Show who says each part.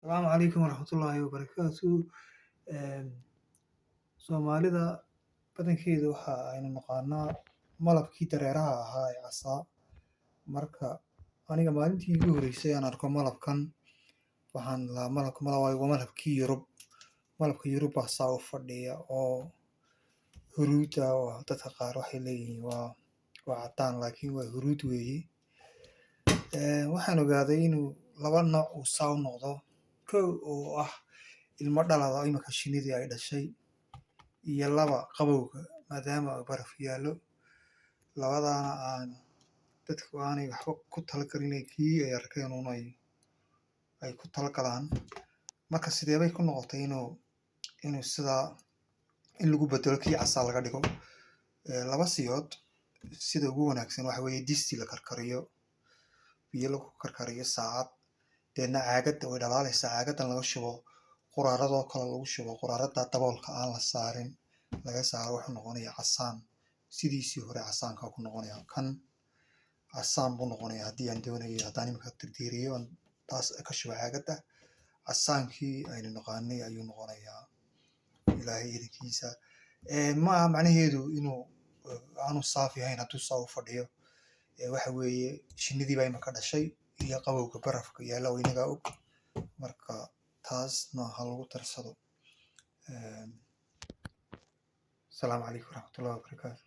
Speaker 1: Asalaamu calaykum waraxmatullaahi wabarakaatu. Een, Soomaalida badankeeda waxa aynu naqaanaa malabkii dareeraha ahaa ee casaa. Marka aniga maalintii igu horreysay aan arko malabkan, waxaan lahaa malabka malabay waa malabkii Yurub. Malabka Yurub baa saa u fadhiya oo huruuda oo dadka qaar waxay leeyihiin waa caddaan laakiin waa huruud weeye. Waxaan ogaaday inuu laba nooc uu saa u noqdo. Kow oo ah ilmo dhalada oo imika shinidii ay dhashay, iyo laba qabowga maadaama uu baraf yaallo. Labadaana aan dadku aanay waxba ku talagalin kii ay arkeen un ay ku talagalaan. Marka sidee bay ku noqotay inuu sidaa in lagu bedelo kii casaa laga dhigo. Laba siyood sida ugu wanaagsan waxa weeye disti la karkariyo, biyo lagu karkariyo saacad, deedna caagadda way dhalaalaysaa, caagaddan laga shubo quraaradoo kale lagu shubo, quraarada daboolka aan la saarin laga saaro wuxuu noqonayaa casaan. Sidiisii hore casaanka ku noqonayaa kan casaan buu noqonayaa haddii aan doonayo haddaan imika tirtiriyo taas ka shubo caagadda, casaankii aynu naqaanay ayuu noqonayaa ilaahay idinkiisa. Ma aha macnaheedu inuu aanu saafi ahayn hadduu saa u fadhiyo. Waxa weeye shinidii baa imika dhashay iyo qabowga barafka yaalla oo inaga og. Marka taasna ha lagu tarsado. Asalaamu calaykum waraxmatullaahi wabarakaatu.